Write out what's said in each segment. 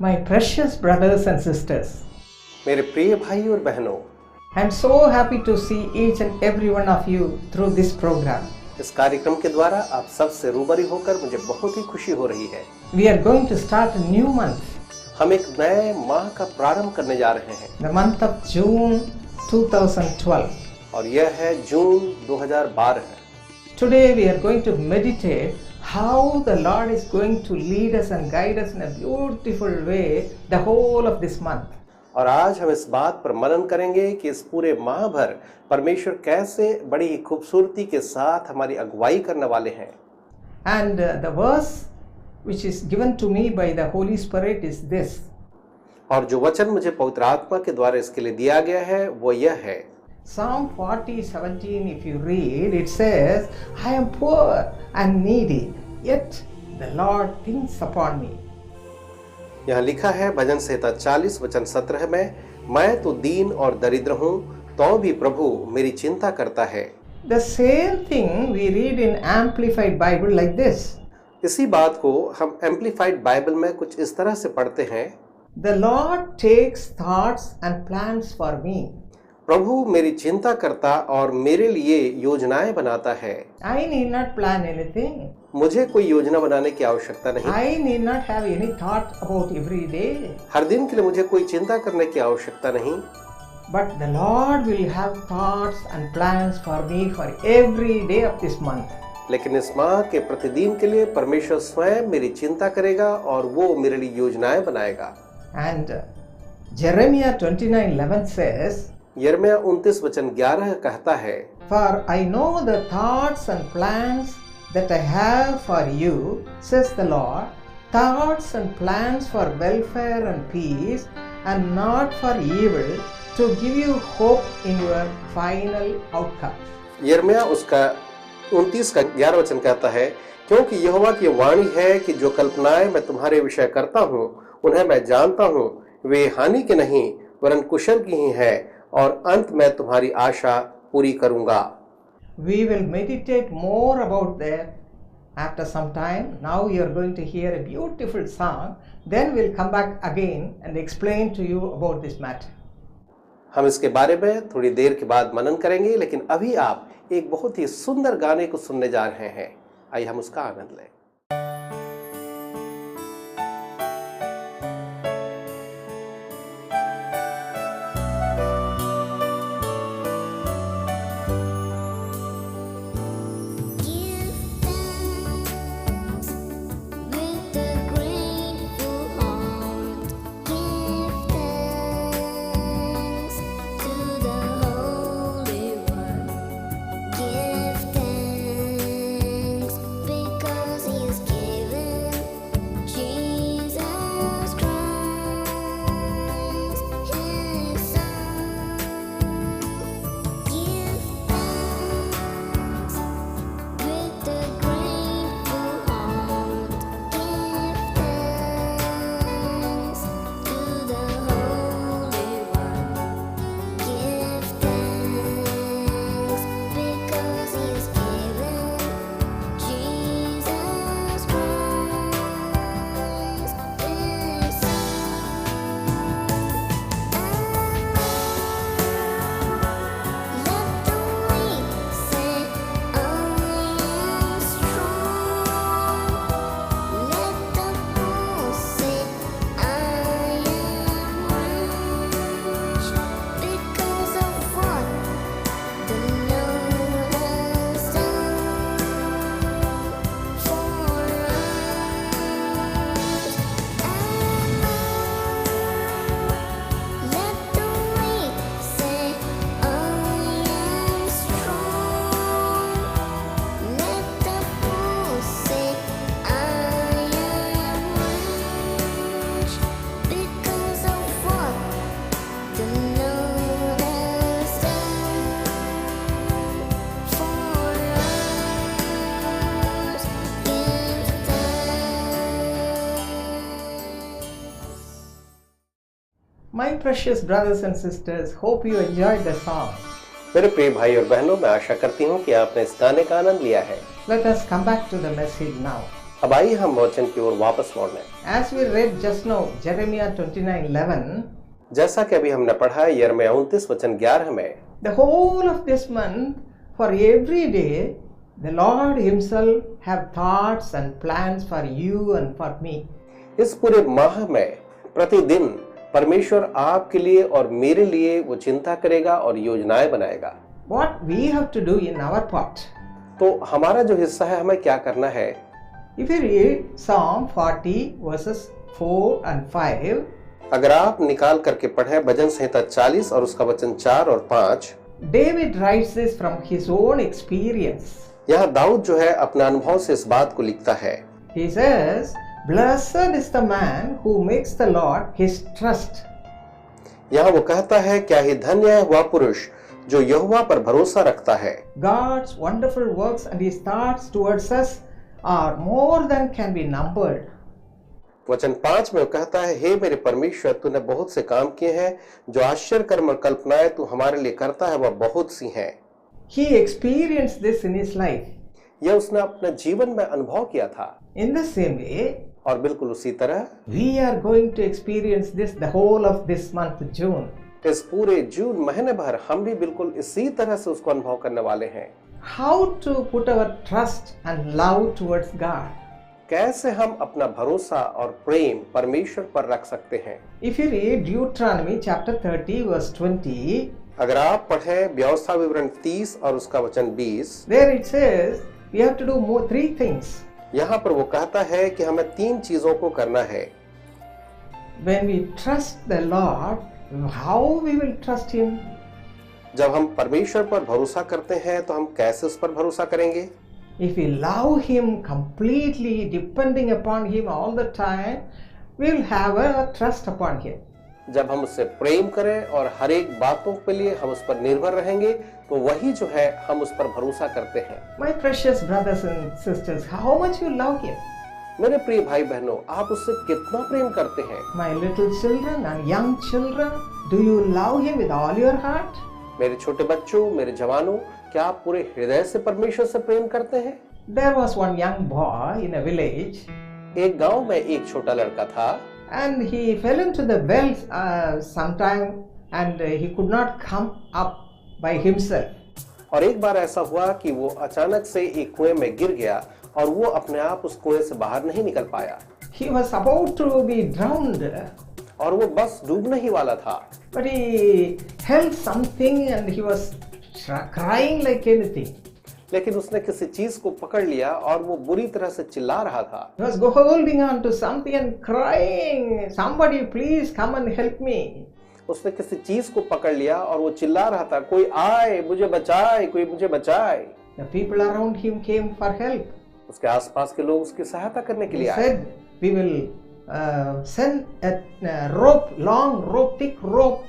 My precious brothers and sisters, मेरे प्रिय भाई और बहनों, I am so happy to see each and every one of you through this program. इस कार्यक्रम के द्वारा आप सबसे रूबरू होकर मुझे बहुत ही खुशी हो रही है। We are going to start a new month, हम एक नए माह का प्रारंभ करने जा रहे हैं the month of June 2012. और यह है जून 2012। Today we are going to meditate how the Lord is going to lead us and guide us in a beautiful way the whole of this month. और आज हम इस बात पर मनन करेंगे कि इस पूरे माह भर परमेश्वर कैसे बड़ी ही खूबसूरती के साथ हमारी अगुवाई करने वाले हैं। And the verse which is given to me by the Holy Spirit is this. और जो वचन मुझे पवित्र आत्मा के द्वारा इसके लिए दिया गया है वो यह है। Psalm 40:17, if you read, it says, I am poor and needy, yet the Lord thinks upon me. यहाँ लिखा है भजन संहिता 40 वचन 17 में, मैं तो दीन और दरिद्र हूँ तो भी प्रभु मेरी चिंता करता है। The same thing we read in Amplified Bible like this. इसी बात को हम एम्प्लीफाइड बाइबल में कुछ इस तरह से पढ़ते हैं, The Lord takes thoughts and plans for me. प्रभु मेरी चिंता करता और मेरे लिए योजनाएं बनाता है। I need not plan anything. मुझे कोई योजना बनाने की आवश्यकता नहीं। I need not have any thought about every day. हर दिन के लिए मुझे कोई चिंता करने की आवश्यकता नहीं। But the Lord will have thoughts and plans for me for every day of this month. लेकिन इस माह के प्रतिदिन के लिए परमेश्वर स्वयं मेरी चिंता करेगा और वो मेरे लिए योजनाएं बनाएगा। And Jeremiah 29:11 says, यिर्मयाह 29 वचन 11 कहता है, For I know the thoughts and plans that I have for you, says the Lord, thoughts and plans for welfare and peace, and not for evil, to give you hope in your final outcome. यिर्मयाह उसका 29 का 11 वचन कहता है, क्योंकि यहोवा की वाणी है कि जो कल्पनाएं मैं तुम्हारे विषय करता हूँ उन्हें मैं जानता हूँ, वे हानि के नहीं वरन कुशल की ही है और अंत में तुम्हारी आशा पूरी करूंगा। We will meditate more about that after some time. Now you are going to hear a beautiful song. Then we'll come back again and explain to you about this matter. हम इसके बारे में थोड़ी देर के बाद मनन करेंगे, लेकिन अभी आप एक बहुत ही सुंदर गाने को सुनने जा रहे हैं। आइए हम उसका आनंद लें। My precious brothers and sisters, hope you enjoyed the song. मेरे प्रिय भाई और बहनों, मैं आशा करती हूँ कि आपने इस गाने का आनंद लिया है। Let us come back to the message now. अब आइए हम वचन की ओर वापस लौटें। As we read just now, Jeremiah 29:11, जैसा कि अभी हमने पढ़ा है यिर्मयाह 29 वचन 11 में, the whole of this month, for every day, the Lord Himself have thoughts and plans for you and for me. इस पूरे माह में प्रतिदिन परमेश्वर आपके लिए और मेरे लिए वो चिंता करेगा और योजनाएं बनाएगा। What we have to do in our part? तो हमारा जो हिस्सा है हमें क्या करना है? If you read Psalm 40 verses 4 and 5, अगर आप निकाल करके पढ़ें भजन संहिता 40 और उसका वचन 4 और 5, David writes this from his own experience. यहाँ दाऊद जो है अपने अनुभव से इस बात को लिखता है। He says, "Blessed is the man who makes the Lord his trust." यहाँ वो कहता है, क्या ही धन्य है वह पुरुष जो यहोवा पर भरोसा रखता है। God's wonderful works and His thoughts towards us are more than can be numbered. वचन 5 में वो कहता है, हे मेरे परमेश्वर, तूने बहुत से काम किए हैं, जो आश्चर्य कर्म और कल्पनाएं तू हमारे लिए करता है वह बहुत सी हैं। He experienced this in his life. यह उसने अपने जीवन में अनुभव किया था। In the same way, और बिल्कुल उसी तरह we are going to experience this the whole of this month June. इस पूरे जून महीने भर हम भी बिल्कुल इसी तरह से उसको अनुभव करने वाले हैं। How to put our trust and love towards God? कैसे हम अपना भरोसा और प्रेम परमेश्वर पर रख सकते हैं? If you read Deuteronomy chapter 30 verse 20, अगर आप पढ़ें व्यवस्था विवरण 30 और उसका वचन 20, there it says we have to do three things. यहाँ पर वो कहता है कि हमें 3 चीजों को करना है। When we trust the Lord, how we will trust Him? जब हम परमेश्वर पर भरोसा करते हैं तो हम कैसे उस पर भरोसा करेंगे? If we love Him completely, depending upon Him all the time, we will have a trust upon Him. जब हम उससे प्रेम करें और हर एक बातों के लिए हम उस पर निर्भर रहेंगे तो वही जो है हम उस पर भरोसा करते हैं। My precious brothers and sisters, how much you love Him? मेरे प्रिय भाई बहनों, आप उससे कितना प्रेम करते हैं? My little children and young children, do you love Him with all your heart? मेरे छोटे बच्चों, मेरे जवानों, क्या आप पूरे हृदय से परमेश्वर से प्रेम करते हैं? There was one young boy in a village, एक गांव में एक छोटा लड़का था and he fell into the well sometime, and he could not come up by himself. और एक बार ऐसा हुआ कि वो अचानक से एक कुएं में गिर गया और वो अपने आप उस कुएं से बाहर नहीं निकल पाया He was about to be drowned, और वो बस डूबने ही वाला था। but he held something and he was crying like anything. लेकिन उसने किसी चीज को पकड़ लिया और वो बुरी तरह से चिल्ला रहा था। He was holding on to something and crying, "Somebody please come and help me." उसने किसी चीज को पकड़ लिया और वो चिल्ला रहा था, कोई आए मुझे बचाए, कोई मुझे बचाए। The people around him came for help. उसके आसपास के लोग उसकी सहायता करने के He लिए आए। said, "We will send a rope, long rope, thick rope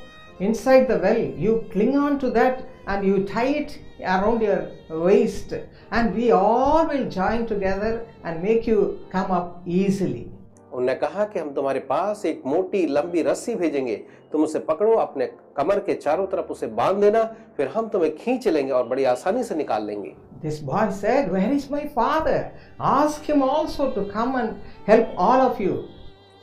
inside the well. You cling on to that and you tie it around your waist, and we all will join together and make you come up easily." उन्होंने कहा कि हम तुम्हारे पास एक मोटी लंबी रस्सी भेजेंगे, तुम उसे पकड़ो, अपने कमर के चारों तरफ उसे बांध देना, फिर हम तुम्हें खींच लेंगे और बड़ी आसानी से निकाल लेंगे। This boy said, "Where is my father? Ask him also to come and help all of you."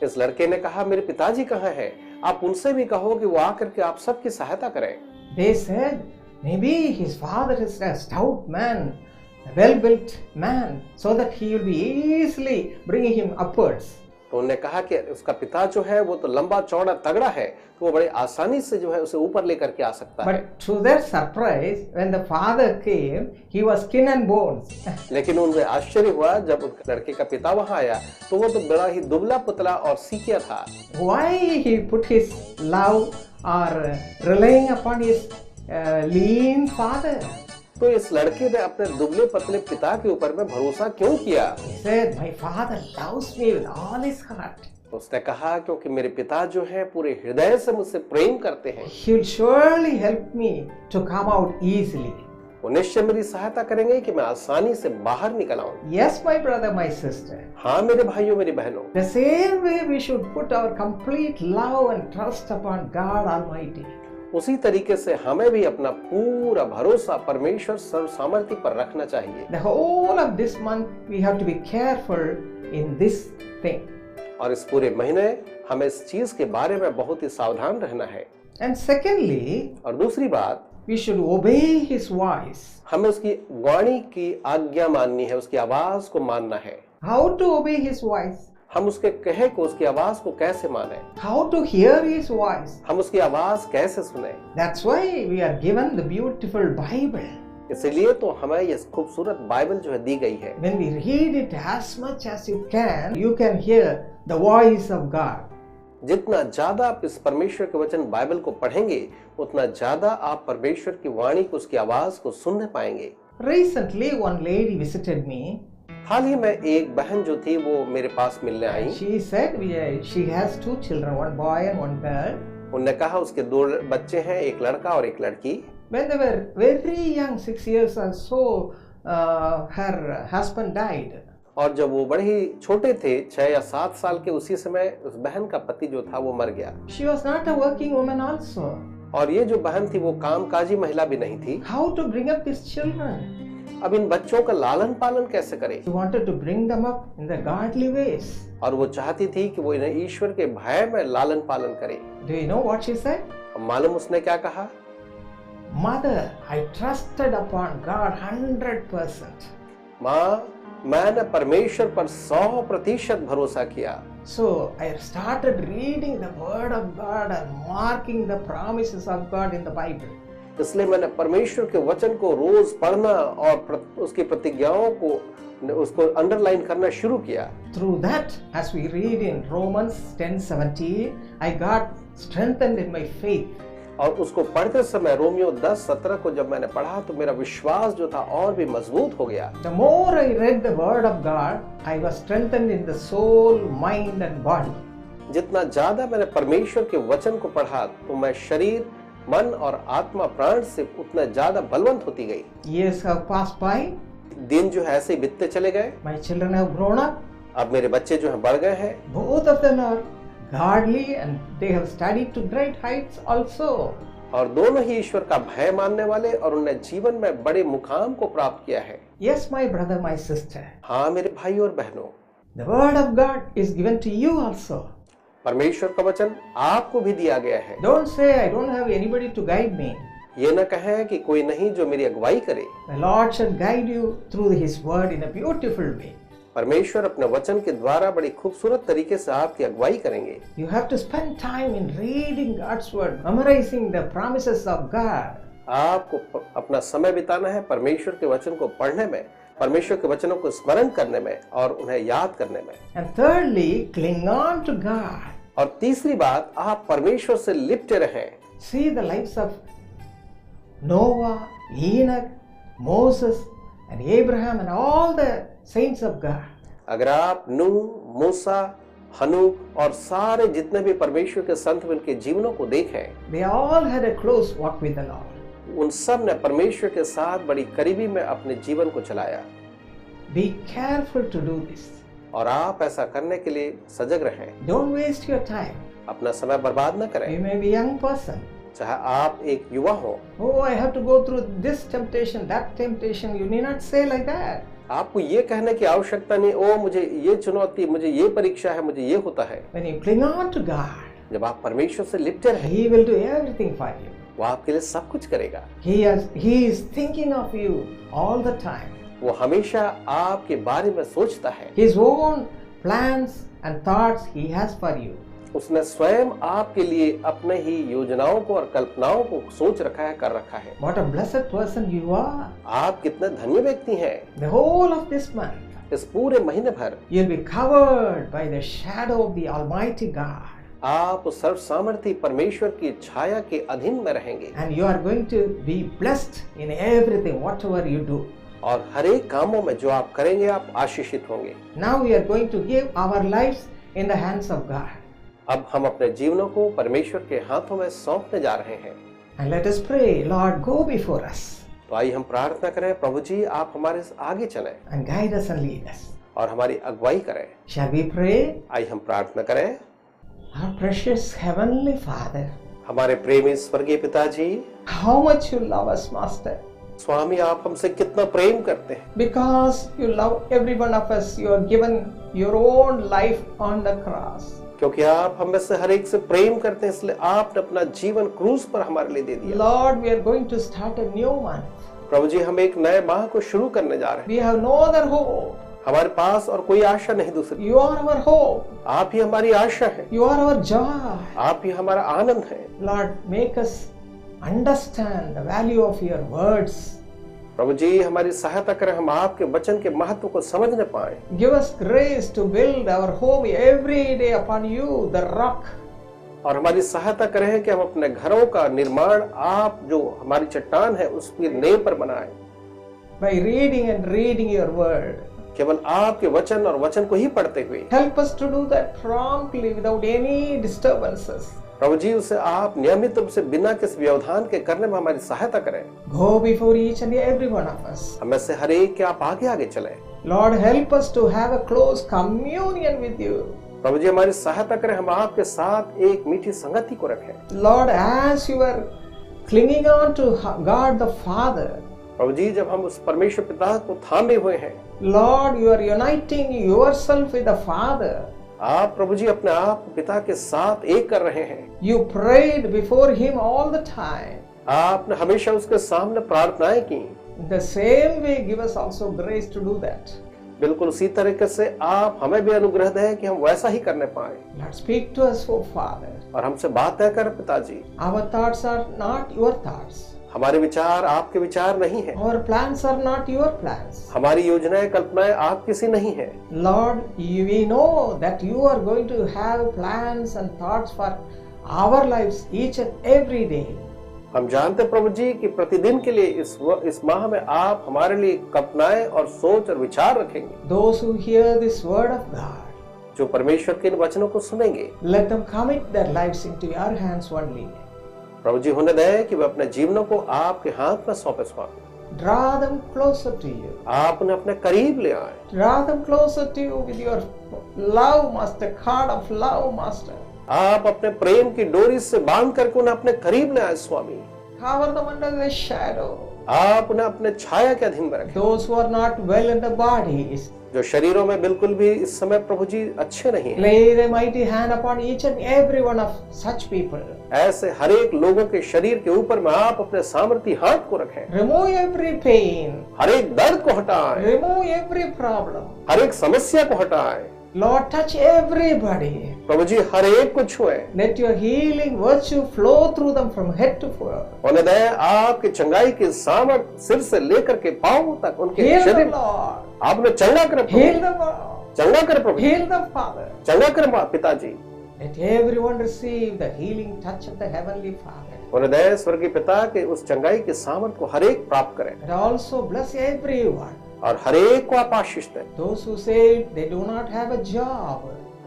इस लड़के ने कहा, मेरे पिताजी कहाँ हैं? आप उनसे भी कहो कि वो आकर के आप सबकी सहायता करें। They said, "Maybe his father is a stout man, a well-built man, so that he will be easily bringing him upwards." तो उन्होंने कहा कि उसका पिता जो है वो तो लंबा चौड़ा तगड़ा है, तो वो बड़े आसानी से जो है उसे ऊपर लेकर के आ सकता है। But to their surprise, when the father came, he was skin and bones. लेकिन उन्हें आश्चर्य हुआ जब उस लड़के का पिता वहां आया तो वो तो बड़ा ही दुबला पुतला और सीकिया था। Why he put his love or relying upon his lean father? तो इस लड़के ने अपने दुबले पतले पिता के ऊपर में भरोसा क्यों किया? He said, "My father loves me with all his heart. उसने कहा क्योंकि मेरे पिता जो है पूरे हृदय से मुझसे प्रेम करते हैं, He will surely help me to come out easily." वो निश्चय मेरी सहायता करेंगे कि मैं आसानी से बाहर निकल आऊं। Yes, my brother, my sister. हाँ मेरे भाइयों मेरी बहनों, The same way we should put our complete love and trust upon God Almighty. उसी तरीके से हमें भी अपना पूरा भरोसा परमेश्वर सर्व सामर्थ्य पर रखना चाहिए। The whole of this month we have to be careful in this thing. और इस पूरे महीने हमें इस चीज के बारे में बहुत ही सावधान रहना है। And secondly, और दूसरी बात, we should obey his voice. हमें उसकी वाणी की आज्ञा माननी है, उसकी आवाज को मानना है। How to obey his voice? हम उसके कहे को, उसकी आवाज को कैसे माने? How to hear his voice? हम उसकी आवाज कैसे सुने? That's why we are given the beautiful Bible. इसलिए तो हमें ये खूबसूरत बाइबल जो है दी गई है। When we read it as much as you can hear the voice of God. जितना ज्यादा आप इस परमेश्वर के वचन बाइबल को पढ़ेंगे, उतना ज्यादा आप परमेश्वर की वाणी को, उसकी आवाज को सुनने पाएंगे। Recently, one lady visited me. हाल ही में एक बहन जो थी वो मेरे पास मिलने आई। She said she has 2 children, one boy and one girl. उन्होंने कहा उसके 2 बच्चे हैं, एक लड़का और एक लड़की। When they were very young, 6 years or so, her husband died. और जब वो बड़े ही छोटे थे, 6 या 7 साल के, उसी समय उस बहन का पति जो था वो मर गया। She was not a working woman also. और ये जो बहन थी वो कामकाजी महिला भी नहीं थी। How to bring up these children? अब इन बच्चों का लालन पालन कैसे करे? She wanted to bring them up in the godly ways. और वो चाहती थी कि वो इन्हें ईश्वर के भय में लालन पालन करे। Do you know what she said? अब मालूम उसने क्या कहा? Mother, I trusted upon God 100%. माँ, मैंने परमेश्वर पर 100% भरोसा किया। So I started reading the word of God and marking the promises of God in the Bible. इसलिए मैंने परमेश्वर के वचन को रोज पढ़ना और उसकी प्रतिज्ञाओं को, उसको अंडरलाइन करना शुरू किया। Through that, as we read in Romans 10:17, I got strengthened in my faith. और उसको पढ़ते समय रोमियो 10:17 को जब मैंने पढ़ा तो मेरा विश्वास जो था और भी मजबूत हो गया। The more I read the word of God, I was strengthened in the soul, mind and body. जितना ज्यादा मैंने परमेश्वर के वचन को पढ़ा तो मैं शरीर, मन और आत्मा प्राण से उतना ज्यादा बलवंत होती गई। Years have passed by. दिन जो है ऐसे बीतते चले गए। My children have grown up. अब मेरे बच्चे जो हैं बढ़ गए हैं। Both of them are godly and they have studied to great heights also. और दोनों ही ईश्वर का भय मानने वाले और उन्हें जीवन में बड़े मुकाम को प्राप्त किया है। Yes, my brother, my sister. हाँ मेरे भाई और बहनों, The word of God is given to you also. परमेश्वर का वचन आपको भी दिया गया है। Don't say I don't have anybody to guide me. ये न कहें कि कोई नहीं जो मेरी अगुवाई करे। The Lord shall guide you through His word in a beautiful way. परमेश्वर अपने वचन के द्वारा बड़ी खूबसूरत तरीके से आपकी अगुवाई करेंगे। You have to spend time in reading God's word, memorizing the promises of God. आपको अपना समय बिताना है परमेश्वर के वचन को पढ़ने में, परमेश्वर के वचनों को स्मरण करने में और उन्हें याद करने में। And thirdly, cling on to God. और तीसरी बात, आप परमेश्वर से लिपटे रहें। See the lives of Noah, Enoch, Moses and Abraham and all the saints of God. अगर आप नूह, मूसा, हनूक और सारे जितने भी परमेश्वर के संत उनके जीवनों को देखें, They all had a close walk with the Lord. उन सब ने परमेश्वर के साथ बड़ी करीबी में अपने जीवन को चलाया। Be careful to do this. और आप ऐसा करने के लिए सजग रहें। Don't waste your time. अपना समय बर्बाद न करें। You may be a young person. चाहे आप एक युवा हो। Oh, I have to go through this temptation, that temptation. You need not say like that. आपको ये कहने की आवश्यकता नहीं, ओ मुझे ये चुनौती, मुझे ये परीक्षा है, मुझे ये होता है। When you cling on to God, जब आप परमेश्वर से लिपटे रहें, He will do everything for you. वो आपके लिए सब कुछ करेगा। He is thinking of you all the time. वो हमेशा आपके बारे में सोचता है। His own plans and thoughts He has for you. उसने स्वयं आपके लिए अपने ही योजनाओं को और कल्पनाओं को सोच रखा है, कर रखा है। What a blessed person you are. आप कितने धन्य व्यक्ति हैं। The whole of this month, इस पूरे महीने भर you'll be covered by the shadow of the Almighty God. आप सर्व सामर्थी परमेश्वर की छाया के अधीन में रहेंगे। And you are going to be blessed in everything, whatever you do. और हर एक कामों में जो आप करेंगे आप आशीषित होंगे। Now we are going to give our lives in the hands of God. अब हम अपने जीवनों को परमेश्वर के हाथों में सौंपने जा रहे हैं। And let us pray, Lord, go before us. तो आइए हम प्रार्थना करें, प्रभु जी आप हमारे आगे चलें And guide us and lead us. और हमारी अगुवाई करें। Shall we pray? आइए हम प्रार्थना करें। Our precious Heavenly Father, हमारे प्रेमी स्वर्गीय पिताजी, how much you love us, Master. स्वामी आप हमसे कितना प्रेम करते हैं। Because you love every one of us, you have given your own life on the cross. क्योंकि आप हमें से हर एक से प्रेम करते हैं, इसलिए आपने अपना जीवन क्रूस पर हमारे लिए दे दिया। Lord, we are going to start a new month. प्रभु जी, हम एक नए माह को शुरू करने जा रहे हैं। We have no other hope. हमारे पास और कोई आशा नहीं दूसरी। You are our hope. आप ही हमारी आशा है, You are our joy. आप ही हमारा आनंद है। Lord, make us understand the value of your words. प्रभु जी, हमारी सहायता करें, हम आपके वचन के महत्व को समझने पाए। Give us grace to build our home every day upon you, the rock. और हमारी सहायता करें कि हम अपने घरों का निर्माण आप जो हमारी चट्टान है उसकी नींव पर बनाएं। By reading and reading your word. केवल आपके वचन और वचन को ही पढ़ते हुए। Help us to do that promptly without any disturbances. प्रभु जी, उसे आप नियमित रूप से बिना किसी व्यवधान के करने में हमारी सहायता करें। Go before each and every one of us. हमें से हर एक के आप आगे आगे चलें। Lord, help us to have a close communion with you. प्रभु जी, हमारी सहायता करें, हम आपके साथ एक मीठी संगति को रखें। Lord, as you are clinging on to God the Father, प्रभु जी, जब हम उस परमेश्वर पिता को थामे हुए हैं, Lord, you are uniting yourself with the Father. आप प्रभु जी अपने आप पिता के साथ एक कर रहे हैं। You prayed before Him all the time. आपने हमेशा उसके सामने प्रार्थनाएं की। In the same way, give us also grace to do that. बिल्कुल उसी तरीके से आप हमें भी अनुग्रह दें कि हम वैसा ही करने पाए। Lord, speak to us, O Father. और हमसे बातें कर पिताजी। Our thoughts are not your thoughts. हमारे विचार आपके विचार नहीं है। Our plans are not your plans. हमारी योजनाएं कल्पनाएं आपकी सी नहीं है। Lord, we know that you are going to have plans and thoughts for our lives each and every day. हम जानते प्रभु जी कि प्रतिदिन के लिए इस माह में आप हमारे लिए कल्पनाएं और सोच और विचार रखेंगे। Those who hear this word of God, जो परमेश्वर के इन वचनों को सुनेंगे, let them commit their lives into your hands only. प्रभु जी होने दें कि वे अपने जीवनों को आपके हाथ में सौंपे स्वामी। Draw them closer to you. आप उन्हें अपने करीब ले आए। Draw them closer to you with your love, Master, cord of love, Master. आप अपने प्रेम की डोरी से बांध करके उन्हें अपने करीब ले आए स्वामी। Cover them under the shadow. आप उन्हें अपने छाया के अधीन में रखें। Those who are not well in the bodies, जो शरीरों में बिल्कुल भी इस समय प्रभु जी अच्छे नहीं हैं। lay the mighty hand upon each and every one of such people. ऐसे हर एक लोगों के शरीर के ऊपर में आप अपने सामर्थी हाथ को रखें। Remove every pain. हर एक दर्द को हटाएं, Remove every problem. हर एक समस्या को हटाएं। Lord, touch everybody. प्रभु जी हर एक को छुएं। Let your healing virtue flow through them from head to foot. उन्हें दें आपके चंगाई की सामर्थ सिर से लेकर के पांव तक उनके Heal शरीर। them, Lord. आपने चंगा करे प्रभु। Heal them, Lord. चंगा करे प्रभु। Heal them, Father. चंगा करे पिताजी। Let everyone receive the healing touch of the Heavenly Father. उन्हें दें स्वर्गीय पिता के उस चंगाई के सामर्थ को हर एक प्राप्त करें। And also bless everyone. और हर एक को आप आशीष दें। Those who say they do not have a job,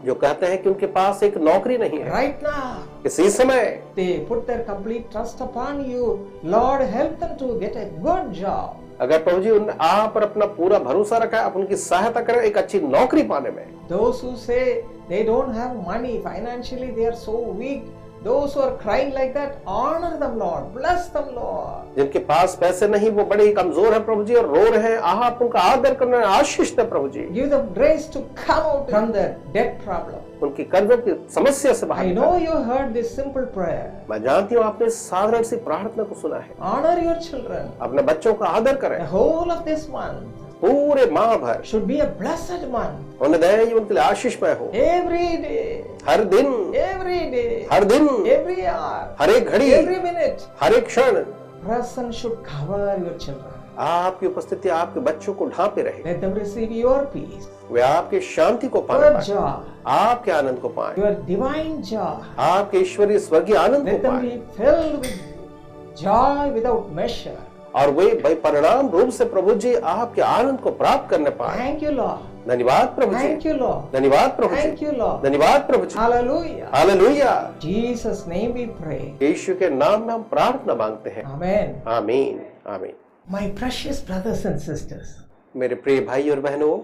जो कहते हैं कि उनके पास एक नौकरी नहीं है, right now इसी समय they put their complete trust upon you. Lord, help them to get a good job. अगर प्रभु जी उन आप पर अपना पूरा भरोसा रखा है, आप उनकी सहायता करें एक अच्छी नौकरी पाने में। Those who say they don't have money, financially they are so weak, those who are crying like that, honor them, Lord. Bless them, Lord. जिनके पास पैसे नहीं, वो बड़े ही कमजोर हैं प्रभु जी और रो रहे हैं, आप उनका आदर करना, आशीष दें प्रभु जी। Give them grace to come out from the debt problem. उनकी कर्जों की समस्या से बाहर I निकालें। know you heard this simple prayer. मैं जानती हूँ आपने साधारण सी प्रार्थना को सुना है। Honor your children. अपने बच्चों का आदर करें। The whole of this month पूरे माह भर should be a blessed month. उन्हें दें ये उनके लिए आशीषमय हो। Every day, हर दिन, every day, हर दिन, every hour, हर एक घड़ी, every minute, हर एक क्षण presence should cover your children. आपकी उपस्थिति आपके बच्चों को ढांपे रहे। Let them receive your peace, वे आपकी शांति को पाने your पाए, joy, आपके आनंद को पाए, your divine joy. आपके ईश्वरीय स्वर्गीय आनंद को Let them पाए be filled with joy without measure. और वे परिणाम रूप से प्रभु जी आपके आनंद को प्राप्त करने पाए। Thank you, Lord. धन्यवाद प्रभु जी। Thank you, Lord. धन्यवाद प्रभु जी। Thank you, Lord. धन्यवाद प्रभु जी। Hallelujah. Hallelujah. Jesus' name we pray. यीशु के नाम में हम प्रार्थना मांगते हैं। Amen. आमीन आमीन। My precious brothers and sisters, मेरे प्रिय भाई और बहनों,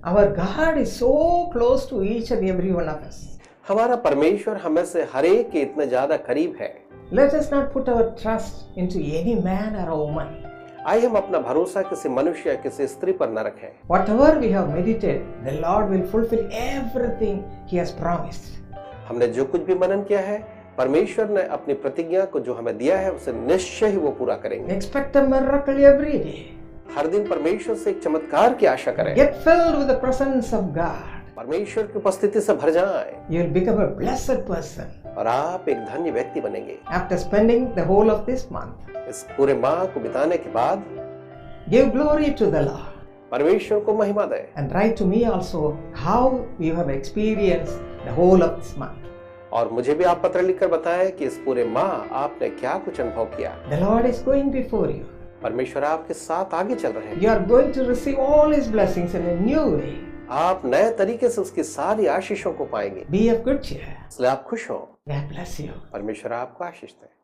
our God is so close to each and every one of us. हमारा परमेश्वर हमें से हर एक के इतने ज्यादा करीब है। Let us not put our trust into any man or a woman. आइए हम अपना भरोसा किसी मनुष्य या किसी स्त्री पर न रखें। Whatever we have meditated, the Lord will fulfill everything He has promised. हमने जो कुछ भी मनन किया है, परमेश्वर ने अपनी प्रतिज्ञा को जो हमें दिया है उसे निश्चय ही वो पूरा करेंगे। Expect a miracle every day. हर दिन परमेश्वर से एक चमत्कार की आशा करें। Get filled with the presence of God. परमेश्वर की उपस्थिति से भर जाएं You will become a blessed person. और आप एक धन्य व्यक्ति बनेंगे। After spending the whole of this month, इस पूरे माह को बिताने के बाद give glory to the Lord. परमेश्वर को महिमा दें And write to me also how you have experienced the whole of this month. और मुझे भी आप पत्र लिखकर बताएं कि इस पूरे माह आपने क्या कुछ अनुभव किया। The Lord is going before you. परमेश्वर आपके साथ आगे चल रहे हैं। You are going to receive all His blessings in a new way. आप नए तरीके से उसकी सारी आशीषों को पाएंगे। Be of good cheer. इसलिए आप खुश हो। God bless you. परमेश्वर आपको आशीष दे।